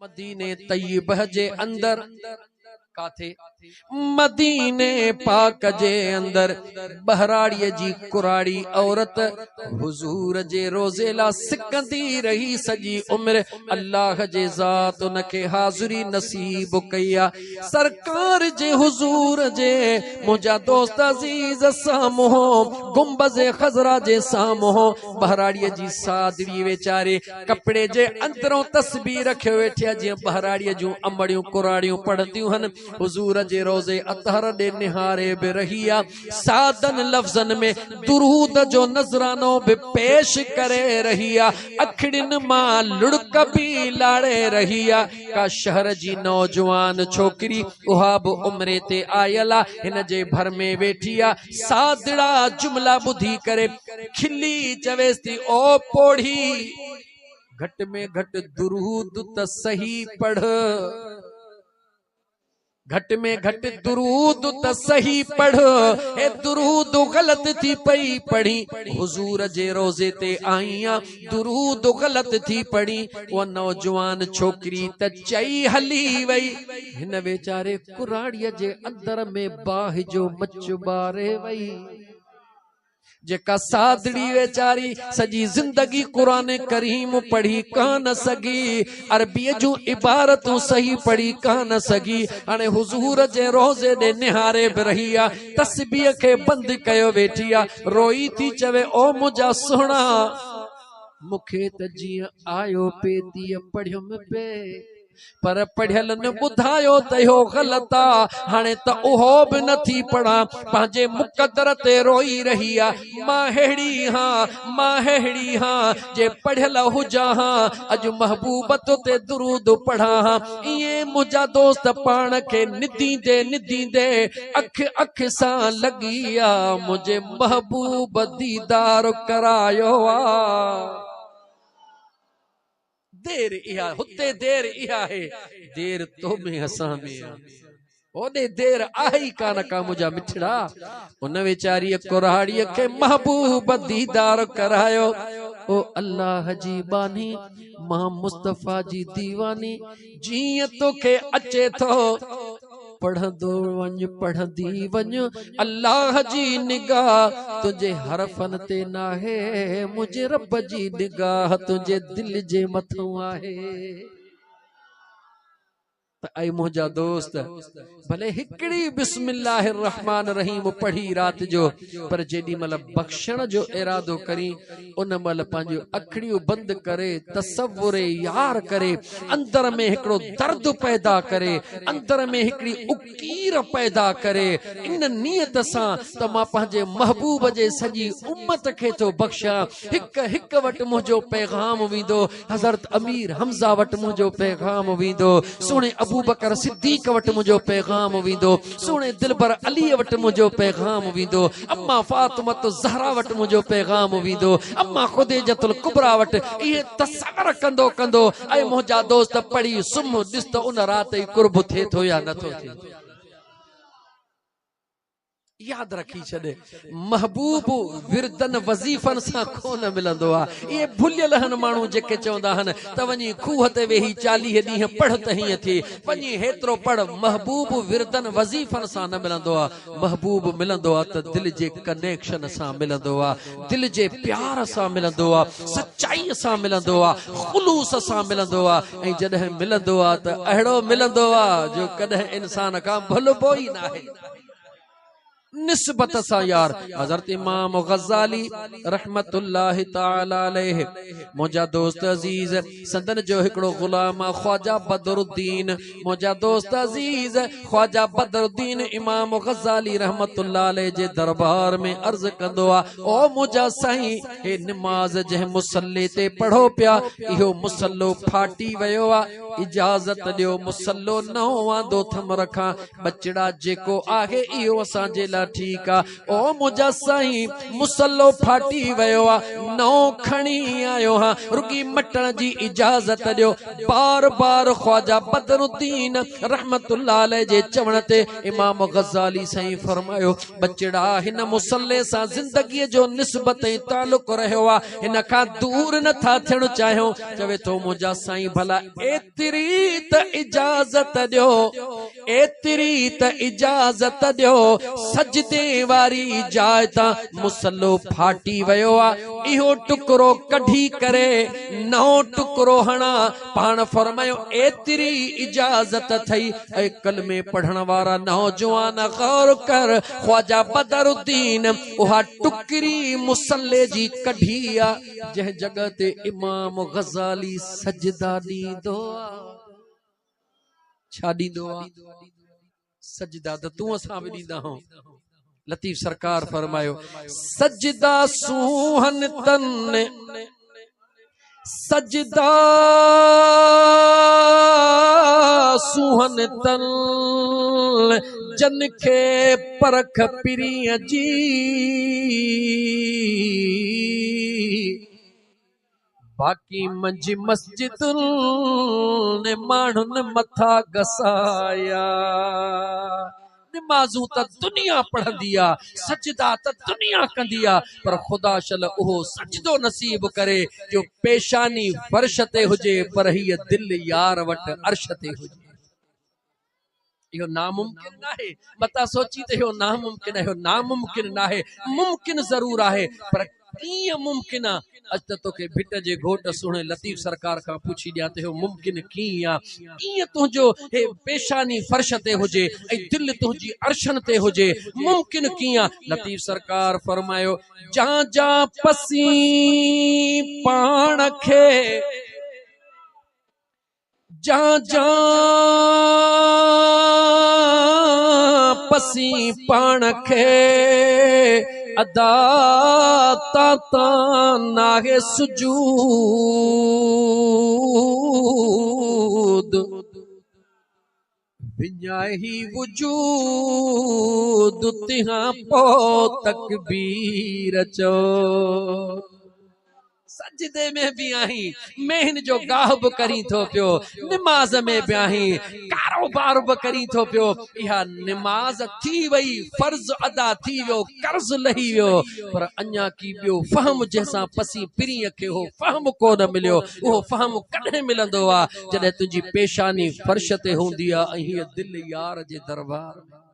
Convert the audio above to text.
मदीने तय्यबह जे अंदर काथे मदीने पाक जे अंदर बहराड़ीअ जी कुराड़ी औरत हुजूर जे रोज़े ला सिकंदी रही सजी उम्र। अल्लाह जे ज़ात उनखे हाज़िरी नसीब कया। सरकार जे हुजूर जे मुझा दोस्त अजीज सामो गुंबज़ खज़रा जे सामो बहराड़ीअ जी सादड़ी वेचारे कपड़े जे अंदरों तस्बीह रखे वेठिया जी बहराड़ीअ जूं अमड़ियूं कुराड़ियूं पढ़ंदियूं हन। हुजूर जे रोज़े अतहर दे निहारे बि रही आ। सादन लफ्ज़न में दुरूद जो नजरानो भी पेश करे रही आ। अखड़िन मां लुड़क भी लाड़े रही आ। का शहर जी नौजवान छोकरी उहा बि उम्रे ते आयल आ। हिन जे भर में वेठी आ। सादड़ा जुमला बुधी करे खिली चवेस थी ओ पोड़ी घट में घट दुरूद त सही पढ़, घट में घट दुरूद त सही पढ़। ए दुरूद गलत थी पई पढ़ी हुजूर जे रोज़े ते आईया दुरूद गलत थी पढ़ी। वो नौजवान छोकरी त चई हली वई। हिन वेचारे कुराड़ीअ जे अंदर में बाह जो मच बारे वई। जेका सादड़ी वेचारी सजी जिंदगी कुरान करीम पढ़ी कान सगी, अरबीअ जूं इबारतूं सही पढ़ी कान सगी। हाणे हुजूर जे रोज़े दे निहारे बि रही आ। तस्बीह खे बंद कयो वेठी आ। रोई थी चवे ओ मुंहिंजा सुहिणा मूंखे त जीअं आयो पे तीअं पढ़ियुमि पे, पर पढ़ियल न बुधायो त इहो ग़लत आ। हाणे त उहो बि नथी पढ़ा पंहिंजे मुक़दर ते रोई रही आ। मां हेड़ी हां, मां हेड़ी हां जे पढ़ियल हुजा हां अॼु महबूबत ते दुरूद पढ़ा हां। इएं मुंहिंजा दोस्त पाण खे निदींदे निदींदे अख अख सां लॻी आ। मुंहिंजे महबूब दीदार करायो आ। देर इहा हुते देर इहा है, देर तो में असां में ओदे देर आई कान का मुझा मिठड़ा। उन वेचारी कुराड़ीअ खे महबूब दीदार करायो। ओ अल्लाह जी बानी मां मुस्तफा जी दीवानी जीअं तोखे अचे थो पढ़ंदो वञ पढ़ंदी वञ। अल्लाह जी निगाह तुझे हरफन ते नाहे, मुझे रब जी निगाह तुझे दिल जे मथों आहे। ऐ मुझा दोस्त भले हिकड़ी बिस्मिल्लाहिर रहमान रहीम पढ़ी रात जो, पर जेडी मल बख्शण जो इरादो करी उन मल पंहिंजो अखड़ियूं बंद करे तसव्वुरे यार करे अंदर में हिकड़ो दर्द पैदा करे, अंदर में हिकड़ी उकीर पैदा करे इन नियत सां त मां पंहिंजे महबूब जे सजी उम्मत खे तो बख्शा। हिक हिक वट मुझो पैगाम वींदो, हज़रत अमीर हमजा वट मुझो पैगाम वींदो, सोने अबू बकर सिद्दीक वट मुझो पैगाम वींदो, सोने दिलबर अली वट मुझो पैगाम वींदो, अम्मा फातिमा ज़हरा वट मुझो पैगाम वींदो, अम्मा खुदीजतुल कुबरा वट। ये तसव्वुर कंदो कंदो ऐ मुंहिंजा दोस्त पढ़ी सुम ॾिस त उन रात ई कुर्ब थिए थो या नथो थिए। याद रखी छॾे महबूब विरदन वज़ीफ़न सां कोन मिलंदो आ। ये भुलियल हन माण्हू जेके चवंदा हन त वञी खूह ते वेही 40 ॾींहं पढ़ त हीअं थी, वञी हेतिरो पढ़। महबूब विरदन वज़ीफ़न सां न मिलंदो आ। महबूब मिलंदो आ त दिल जे कनेक्शन सां मिलंदो आ, दिल जे प्यार सां मिलंदो आ, सच्चाई सां मिलंदो आ, ख़ुलूस सां मिलंदो आ। ऐं जॾहिं मिलंदो आ त अहिड़ो मिलंदो आ जो कॾहिं इंसान खां भुलबो ई नाहे निस्बत सा यार। हज़रत इमाम गज़ाली रहमतुल्लाहि ताला अलैह मुझा दोस्त अजीज संदन जो हिकड़ो गुलाम ख्वाजा बदरुद्दीन, मुझा दोस्त अजीज ख्वाजा बदरुद्दीन इमाम गज़ाली रहमतुल्लाह अलैह जे दरबार में अर्ज कंदो आ, ओ मुझा साईं हे नमाज जह मुसल्ले ते पढ़ो पिया इहो मुसल्लो फाटी वयो आ, इजाजत दियो मुसल्लो नओं वांदो थम रखा। बचड़ा जेको आहे इहो असां जे ला ठीक आ। ओ मुझा साईं मुसल्लो फाटी वयो आ, नओं खणी आयो हां, रुगी मटण जी इजाजत दियो। बार बार ख्वाजा बदरुद्दीन रहमतुल्लाह अलैह जे चवण ते इमाम गज़ाली साईं फरमायो, बचड़ा हिन मुसल्ले सां जिंदगी जो निस्बत ऐं ताल्लुक रहियो आ, हिन खां दूर नथा थियण चाहियो। चवे थो मुझा साईं भला एतिरी त इजाज़त ॾियो, एतिरी त इजाज़त ॾियो, सजदे वारी जाइ तां मुसलो फाटी वियो आ, इहो टुकड़ो कढी करे नओं टुकड़ो हणा। पाण फरमायो एतिरी इजाज़त थई। ऐं कलमे पढ़ण वारा नौजवान गौर कर, ख्वाजा बदरुद्दीन उहा टुकरी मुसले जी कढी आ, जंहिं जगह ते इमाम गज़ाली सजदा ॾींदो आ। छा ॾींदो आ? सजदा त तूं असां बि ॾींदा आहियूं। लतीफ़ सरकार फरमायो सजदा सूहन तन, सजदा सूहन तन, जन खे परख पिरीअ जी, बाक़ी मंझि मस्जिदुन ने माण्हुनि मथा घसाया। नमाज़ूं त दुनिया पढ़ंदी आ, सजदा त दुनिया कंदी आ, पर खुदा शल उहो सजदो नसीब करे जो पेशानी फर्श ते हुजे, पर हीअ दिल यार वट अर्श ते हुजे। इहो नामुमकिन नाहे। मता सोची त इहो नामुमकिन आहे, इहो नामुमकिन नाहे, मुमकिन ज़रूर आहे, पर कीअं मुमकिन आहे? अॼु त तोखे भिट जे घोट सुणे लतीफ़ सरकार खां पुछी ॾियां त इहो मुमकिन कीअं आहे? कीअं तुंहिंजो हे पेशानी फर्श ते हुजे ऐं दिलि तुंहिंजी अर्शन ते हुजे, मुमकिन कीअं? लतीफ़ सरकार फरमायो जा जा पसी पाण खे, जा जा पसी पाण खे, अदा ता नाहे सुजूद, विञाही वजूद तिहां पो तकबीर चो। सजदे में भी आहीं, मेहन जो गाह बि करी थो पियो, निमाज़ में भी आहीं, कारोबार बि करी थो पियो। इहा निमाज़ थी वई, फर्ज़ अदा थी वियो, कर्ज़ लही वियो, पर अञा की ॿियो फ़हम जंहिंसां पसी पिरीअ खे हो फ़हम कोन मिलियो। उहो फ़हम कॾहिं मिलंदो आहे? जॾहिं तुंहिंजी पेशानी फर्श ते हूंदी आहे ऐं हीअ दिलि यार जे दरबार में।